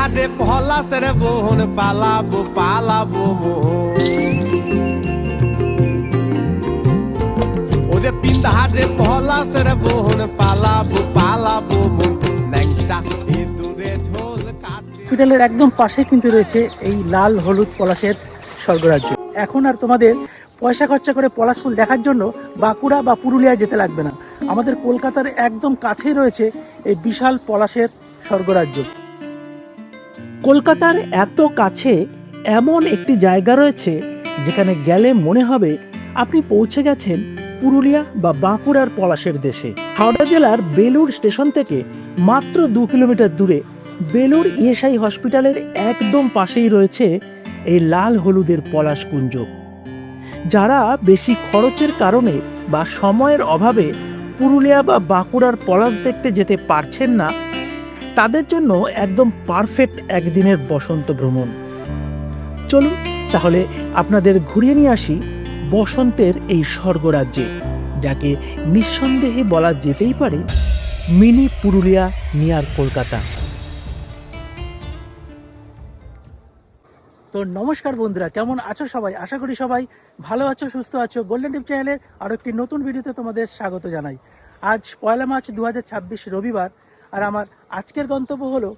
হাতে পলাশের বোন পালাবো পালাবো ওরে পিন্দা হাতে পলাশের বোন পালাবো পালাবো ন্যাংটা দূরে ঢোল হসপিটালের একদম পাশে কিন্তু রয়েছে এই লাল হলুদ পলাশের স্বর্গরাজ্য। এখন আর তোমাদের পয়সা খরচা করে পলাশ ফুল দেখার জন্য বাঁকুড়া বা পুরুলিয়া যেতে লাগবে না। আমাদের কলকাতার একদম কাছেই রয়েছে এই বিশাল পলাশের স্বর্গরাজ্য। কলকাতার এত কাছে এমন একটি জায়গা রয়েছে যেখানে গেলে মনে হবে আপনি পৌঁছে গেছেন পুরুলিয়া বা বাঁকুড়ার পলাশের দেশে। হাওড়া জেলার বেলুড় স্টেশন থেকে মাত্র 2 কিলোমিটার দূরে বেলুড় ইএসআই হসপিটালের একদম পাশেই রয়েছে এই লাল হলুদের পলাশ কুঞ্জ। যারা বেশি খরচের কারণে বা সময়ের অভাবে পুরুলিয়া বা বাঁকুড়ার পলাশ দেখতে যেতে পারছেন না, তাদের জন্য একদম পারফেক্ট একদিনের বসন্ত ভ্রমণ। চলুন তাহলে আপনাদের ঘুরিয়ে নিয়ে আসি বসন্তের এই স্বর্গরাজ্যে, যাকে নিঃসন্দেহে বলা যেতেই পারে মিনি পুরুলিয়া নিয়ার কলকাতা। তো নমস্কার বন্ধুরা, কেমন আছো সবাই? আশা করি সবাই ভালো আছো, সুস্থ আছো। গোল্ডেন টিপ চ্যানেলের আরও একটি নতুন ভিডিওতে তোমাদের স্বাগত জানাই। আজ 1 মার্চ 2026 রবিবার, আর আমার আজকের গন্তব্য হলো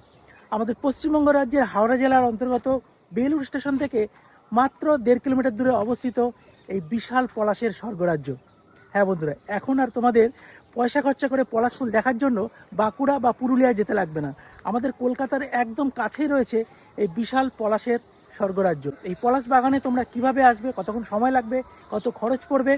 আমাদের পশ্চিমবঙ্গ রাজ্যের হাওড়া জেলার অন্তর্গত বেলুড় স্টেশন থেকে মাত্র 1.5 কিলোমিটার দূরে অবস্থিত এই বিশাল পলাশের স্বর্গরাজ্য। হ্যাঁ বন্ধুরা, এখন আর তোমাদের পয়সা খরচা করে পলাশ ফুল দেখার জন্য বাঁকুড়া বা পুরুলিয়া যেতে লাগবে না। আমাদের কলকাতার একদম কাছেই রয়েছে এই বিশাল পলাশের স্বর্গরাজ্য। এই পলাশ বাগানে তোমরা কিভাবে আসবে, কতক্ষণ সময় লাগবে, কত খরচ পড়বে,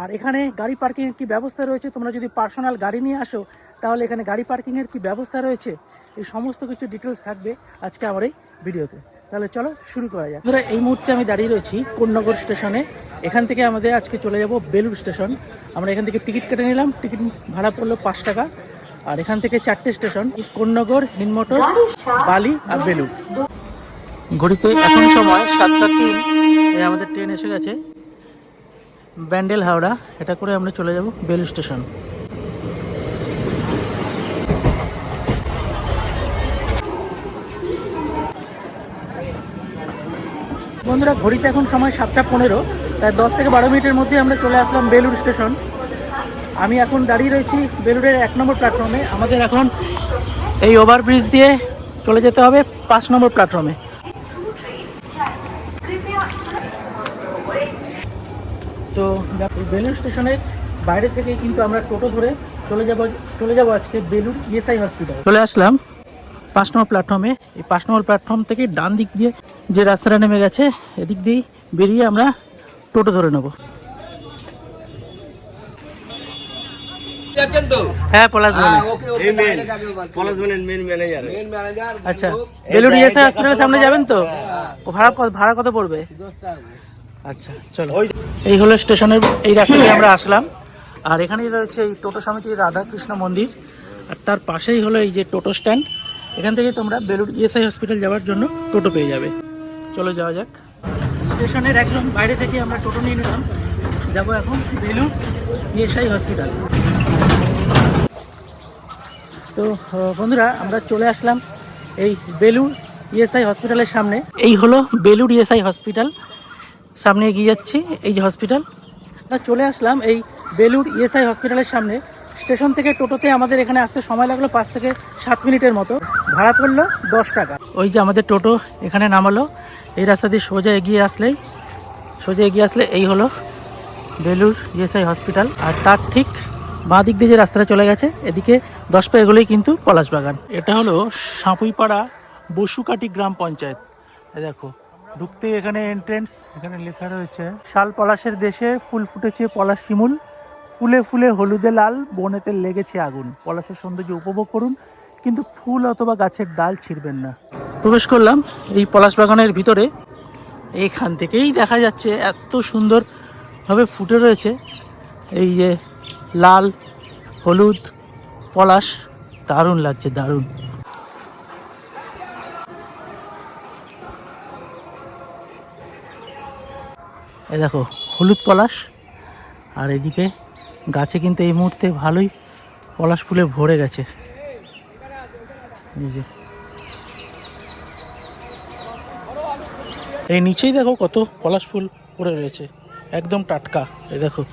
আর এখানে গাড়ি পার্কিংয়ের কী ব্যবস্থা রয়েছে, তোমরা যদি পার্সোনাল গাড়ি নিয়ে আসো তাহলে এখানে গাড়ি পার্কিংয়ের কী ব্যবস্থা রয়েছে, এই সমস্ত কিছু ডিটেলস থাকবে আজকে আমার এই ভিডিওতে। তাহলে চলো শুরু করা যাক। ধরো এই মুহূর্তে আমি দাঁড়িয়ে রয়েছি কোন্নগর স্টেশনে। এখান থেকে আমাদের আজকে চলে যাব বেলুড় স্টেশন। আমরা এখান থেকে টিকিট কেটে নিলাম, টিকিট ভাড়া পড়লো 5 টাকা। আর এখান থেকে 4টে স্টেশন, কোন্নগর, হিনমোটর, বালি আর বেলুড়। ঘড়িতে এখন সময় 7:03। আমাদের ট্রেন এসে গেছে ব্যান্ডেল হাওড়া। এটা করে আমরা চলে যাব বেলুড় স্টেশন। বন্ধুরা, ঘড়িতে এখন সময় 7:15, প্রায় 10 থেকে 12 মিনিটের মধ্যে আমরা চলে আসলাম বেলুড় স্টেশন। আমি এখন দাঁড়িয়ে রয়েছি বেলুড়ের 1 নম্বর প্ল্যাটফর্মে। আমাদের এখন এই ওভারব্রিজ দিয়ে চলে যেতে হবে 5 নম্বর প্ল্যাটফর্মে। তো বেলুড় স্টেশনের বাইরে থেকে কিন্তু আমরা টোটো ধরে চলে যাব আজকে বেলুড় ইএসআই হসপিটাল। চলে আসলাম 5 নম্বর প্ল্যাটফর্মে। এই 5 নম্বর প্ল্যাটফর্ম থেকে ডান দিক দিয়ে যে রাস্তাটা নেমে গেছে, এদিক দিয়েই বেরিয়ে আমরা টোটো ধরে নেব। হ্যাঁ, আচ্ছা, বেলুড় ইএসআই হসপিটালের সামনে যাবেন তো? ভাড়া কত পড়বে? আচ্ছা চলো। এই হলো স্টেশনের এই রাস্তা দিয়ে আমরা আসলাম। আর এখানেই রয়েছে এই টোটো সমিতির রাধাকৃষ্ণ মন্দির, আর তার পাশেই হলো এই যে টোটো স্ট্যান্ড। এখান থেকে তোমরা বেলুড় ইএসআই হসপিটাল যাওয়ার জন্য টোটো পেয়ে যাবে। চলো যাওয়া যাক। স্টেশনের একদম বাইরে থেকে আমরা টোটো নিয়ে নিলাম, যাবো এখন বেলুড় ইএসআই হসপিটাল। তো বন্ধুরা, আমরা চলে আসলাম এই বেলুড় ইএসআই হসপিটালের সামনে। এই হলো বেলুড় ইএসআই হসপিটাল, সামনে এগিয়ে যাচ্ছি। এই যে হসপিটাল, আমরা চলে আসলাম এই বেলুড় ইএসআই হসপিটালের সামনে। স্টেশন থেকে টোটোতে আমাদের এখানে আসতে সময় লাগলো 5 থেকে 7 মিনিটের মতো। ভাড়া পড়লো 10 টাকা। ওই যে আমাদের টোটো এখানে নামালো। এই রাস্তা দিয়ে সোজা এগিয়ে আসলে এই হলো বেলুড় ইএসআই হসপিটাল। আর তার ঠিক বাঁ দিক দিয়ে যে রাস্তাটা চলে গেছে, এদিকে 10 পা এগুলোই কিন্তু পলাশ বাগান। এটা হলো সাঁপুইপাড়া বসুকাটি গ্রাম পঞ্চায়েত। দেখো, ঢুকতে এখানে এন্ট্রেন্স, এখানে লেখা রয়েছে শাল পলাশের দেশে ফুল ফুটেছে পলাশ শিমুল, ফুলে ফুলে হলুদে লাল, বনেতে লেগেছে আগুন। পলাশের সৌন্দর্য উপভোগ করুন, কিন্তু ফুল অথবা গাছের ডাল ছিঁড়বেন না। প্রবেশ করলাম এই পলাশ বাগানের ভিতরে। এইখান থেকেই দেখা যাচ্ছে এত সুন্দরভাবে ফুটে রয়েছে এই যে লাল হলুদ পলাশ। দারুণ লাগছে, দারুণ। এই দেখো হলুদ পলাশ, আর এদিকে গাছে কিন্তু এই মুহূর্তে ভালোই পলাশ ফুলে ভরে গেছে। এই যে এই নিচেই দেখো কত পলাশ ফুল পড়ে রয়েছে, একদম টাটকা। এই দেখো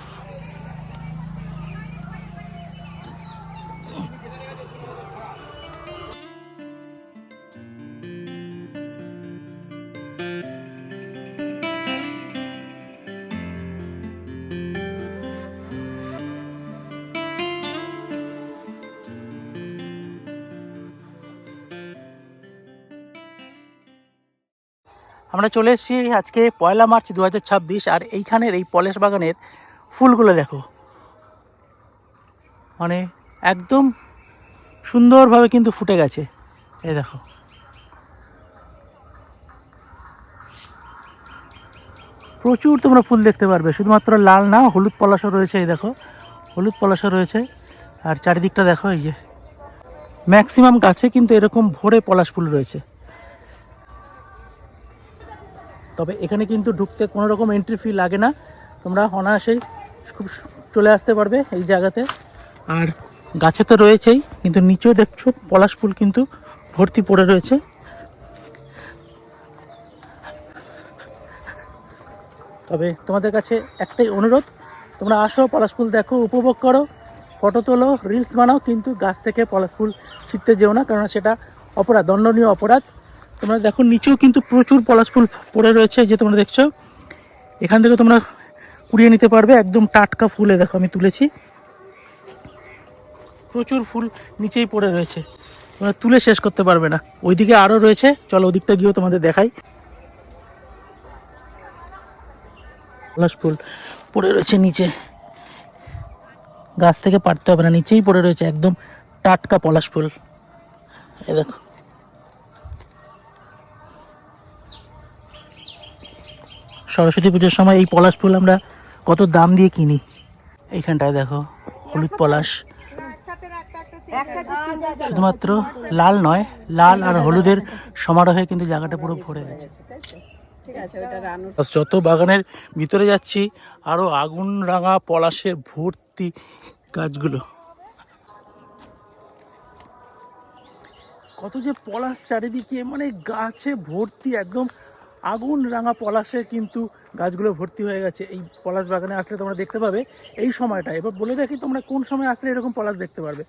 আমরা চলে এসেছি আজকে 1 মার্চ 2026, আর এইখানের এই পলাশ বাগানের ফুলগুলো দেখো, মানে একদম সুন্দরভাবে কিন্তু ফুটে গেছে। এই দেখো প্রচুর তোমরা ফুল দেখতে পারবে, শুধুমাত্র লাল না, হলুদ পলাশও রয়েছে। এই দেখো হলুদ পলাশও রয়েছে, আর চারিদিকটা দেখো, এই যে ম্যাক্সিমাম গাছে কিন্তু এরকম ভরে পলাশ ফুল রয়েছে। তবে এখানে কিন্তু ঢুকতে কোনো রকম এন্ট্রি ফি লাগে না, তোমরা অনায়াসেই খুব চলে আসতে পারবে এই জায়গাতে। আর গাছে তো রয়েছেই, কিন্তু নিচেও দেখছো পলাশ ফুল কিন্তু ভর্তি পড়ে রয়েছে। তবে তোমাদের কাছে একটাই অনুরোধ, তোমরা আসো, পলাশ ফুল দেখো, উপভোগ করো, ফটো তোলো, রিলস বানাও, কিন্তু গাছ থেকে পলাশ ফুল ছিঁড়তে যেও না, কারণ সেটা অপরাধ, দণ্ডনীয় অপরাধ। তোমরা দেখো নিচেও কিন্তু প্রচুর পলাশ ফুল পড়ে রয়েছে, যে তোমরা দেখছো। এখান থেকে তোমরা কুড়িয়ে নিতে পারবে, একদম টাটকা ফুলে দেখো আমি তুলেছি, প্রচুর ফুল নিচেই পড়ে রয়েছে, তোমরা তুলে শেষ করতে পারবে না। ওইদিকে আরও রয়েছে, চলো ওদিকটা গিয়েও তোমাদের দেখাই। পলাশ ফুল পড়ে রয়েছে নিচে, গাছ থেকে পারতে হবে না, নিচেই পড়ে রয়েছে একদম টাটকা পলাশ ফুল। এই দেখো সরস্বতী পুজোর সময় এই পলাশ ফুল আমরা কত দাম দিয়ে কিনি। এইখানটায় দেখো হলুদ পলাশ, শুধুমাত্র লাল নয়, লাল আর হলুদের সমারোহে কিন্তু জায়গাটা পুরো ভরে গেছে। যত বাগানের ভিতরে যাচ্ছি আরো আগুন রাঙা পলাশের ভর্তি গাছগুলো, কত যে পলাশ চারিদিকে, মানে গাছে ভর্তি, একদম আগুন রাঙা পলাশে কিন্তু গাছগুলো ভর্তি হয়ে গেছে। এই পলাশ বাগানে আসলে তোমরা দেখতে পাবে এই সময়টা। এবার বলে রাখি, তোমরা কোন সময় আসলে এরকম পলাশ দেখতে পারবে।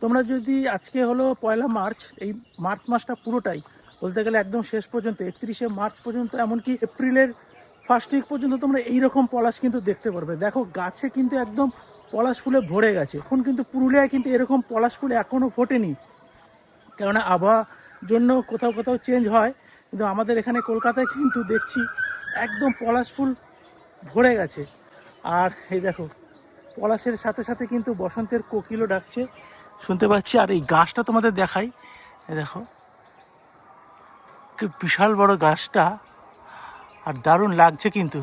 তোমরা যদি আজকে হলো 1 মার্চ, এই মার্চ মাসটা পুরোটাই বলতে গেলে একদম শেষ পর্যন্ত 31শে মার্চ পর্যন্ত, এমনকি এপ্রিলের ফার্স্ট উইক পর্যন্ত তোমরা এইরকম পলাশ কিন্তু দেখতে পারবে। দেখো গাছে কিন্তু একদম পলাশ ফুলে ভরে গেছে। এখন কিন্তু পুরুলিয়ায় কিন্তু এরকম পলাশ ফুল এখনও ফোটেনি, কেননা আবহাওয়ার জন্য কোথাও কোথাও চেঞ্জ হয়, কিন্তু আমাদের এখানে কলকাতায় কিন্তু দেখছি একদম পলাশ ফুল ভরে গেছে। আর এই দেখো পলাশের সাথে সাথে কিন্তু বসন্তের কোকিলও ডাকছে, শুনতে পাচ্ছি। আর এই গাছটা তোমাদের দেখাই, এই দেখো কি বিশাল বড় গাছটা, আর দারুণ লাগছে কিন্তু।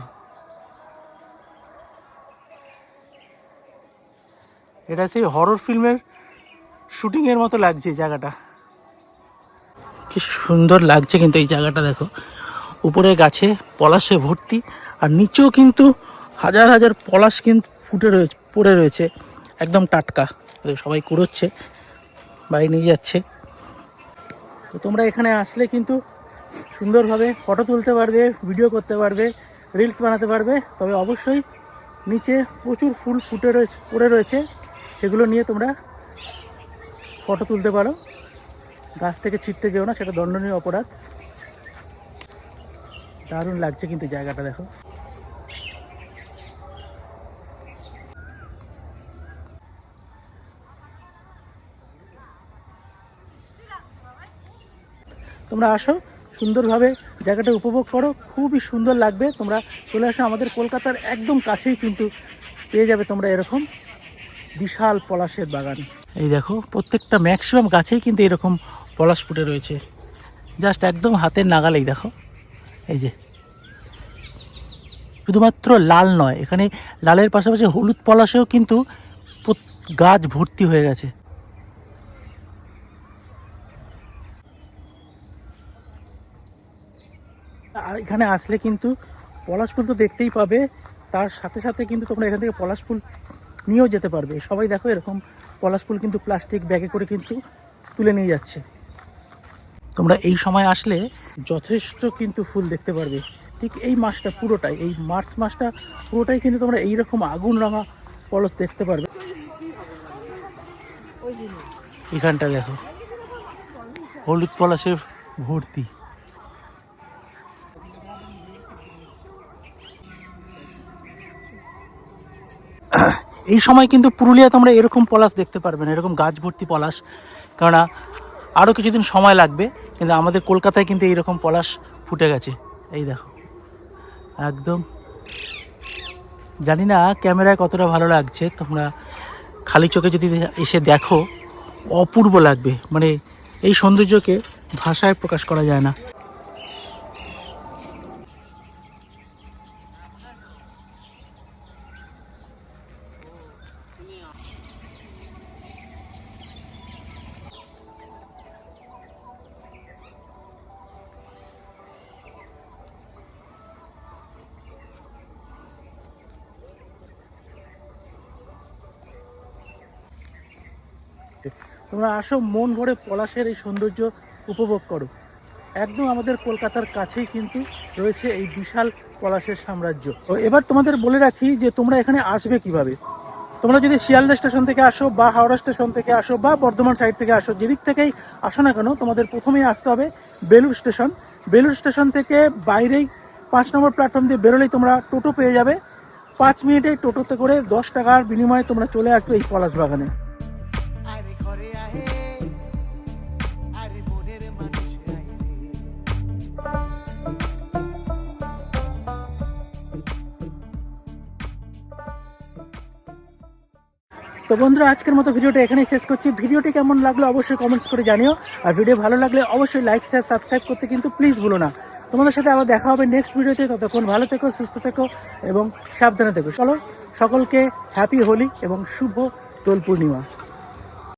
এটা সেই হরর ফিল্মের শুটিংয়ের মতো লাগছে এই জায়গাটা, কি সুন্দর লাগছে কিন্তু এই জায়গাটা। দেখো উপরে গাছে পলাশে ভর্তি, আর নিচেও কিন্তু হাজার হাজার পলাশ কিন্তু ফুটে রয়েছে, পড়ে রয়েছে, একদম টাটকা। সবাই কুড়োচ্ছে, বাড়ি নিয়ে যাচ্ছে। তো তোমরা এখানে আসলে কিন্তু সুন্দরভাবে ফটো তুলতে পারবে, ভিডিও করতে পারবে, রিলস বানাতে পারবে। তবে অবশ্যই নিচে প্রচুর ফুল ফুটে রয়েছে, পড়ে রয়েছে, সেগুলো নিয়ে তোমরা ফটো তুলতে পারো। গাছ থেকে ছিটতে যেও না, সেটা দণ্ডনীয় অপরাধ। দারুণ লাগছে কিন্তু জায়গাটা দেখো। তোমরা আসো, সুন্দরভাবে জায়গাটা উপভোগ করো, খুবই সুন্দর লাগবে। তোমরা চলে আসো, আমাদের কলকাতার একদম কাছেই কিন্তু পেয়ে যাবে তোমরা এরকম বিশাল পলাশের বাগান। এই দেখো প্রত্যেকটা ম্যাক্সিমাম গাছেই কিন্তু এরকম পলাশ ফুটে রয়েছে, জাস্ট একদম হাতের নাগালেই। দেখো এই যে শুধুমাত্র লাল নয়, এখানে লালের পাশাপাশি হলুদ পলাশেও কিন্তু গাছ ভর্তি হয়ে গেছে। আর এখানে আসলে কিন্তু পলাশ ফুল তো দেখতেই পাবে, তার সাথে সাথে কিন্তু তোমরা এখান থেকে পলাশ ফুল নিয়েও যেতে পারবে। সবাই দেখো এরকম পলাশ ফুল কিন্তু প্লাস্টিক ব্যাগে করে কিন্তু তুলে নিয়ে যাচ্ছে। তোমরা এই সময় আসলে যথেষ্ট কিন্তু ফুল দেখতে পারবে, ঠিক এই মাসটা পুরোটাই, এই মার্চ মাসটা পুরোটাই কিন্তু তোমরা এইরকম আগুন রাঙা পলাশ দেখতে পারবে। এখানটা দেখো হলুদ পলাশে ভর্তি। এই সময় কিন্তু পুরুলিয়া তোমরা এরকম পলাশ দেখতে পারবে না, এরকম গাছ ভর্তি পলাশ, কেননা আরও কিছুদিন সময় লাগবে। কিন্তু আমাদের কলকাতায় কিন্তু এইরকম পলাশ ফুটে গেছে। এই দেখো একদম, জানি না ক্যামেরায় কতটা ভালো লাগছে, তোমরা খালি চোখে যদি এসে দেখো অপূর্ব লাগবে। মানে এই সৌন্দর্যকে ভাষায় প্রকাশ করা যায় না। তোমরা আসো, মন ভরে পলাশের এই সৌন্দর্য উপভোগ করো। একদম আমাদের কলকাতার কাছেই কিন্তু রয়েছে এই বিশাল পলাশের সাম্রাজ্য। তো এবার তোমাদের বলে রাখি যে তোমরা এখানে আসবে কিভাবে। তোমরা যদি শিয়ালদা স্টেশন থেকে আসো বা হাওড়া স্টেশন থেকে আসো বা বর্ধমান সাইড থেকে আসো, যেদিক থেকেই আসো না কেন, তোমাদের প্রথমেই আসতে হবে বেলুড় স্টেশন। বেলুড় স্টেশন থেকে বাইরেই 5 নম্বর প্ল্যাটফর্ম দিয়ে বেরোলেই তোমরা টোটো পেয়ে যাবে। 5 মিনিটে টোটোতে করে 10 টাকার বিনিময়ে তোমরা চলে আসবে এই পলাশ বাগানে। তো বন্ধুরা, আজকের মতো ভিডিওটা এখানেই শেষ করছি। ভিডিওটি কেমন লাগলো অবশ্যই কমেন্টস করে জানিও। আর ভিডিও ভালো লাগলে অবশ্যই লাইক শেয়ার সাবস্ক্রাইব করতে কিন্তু প্লিজ ভুলো না। তোমাদের সাথে আবার দেখা হবে নেক্সট ভিডিওতে। ততক্ষণ ভালো থেকো, সুস্থ থেকো এবং সাবধানে থেকো। চলো, সকলকে হ্যাপি হোলি এবং শুভ দোল পূর্ণিমা।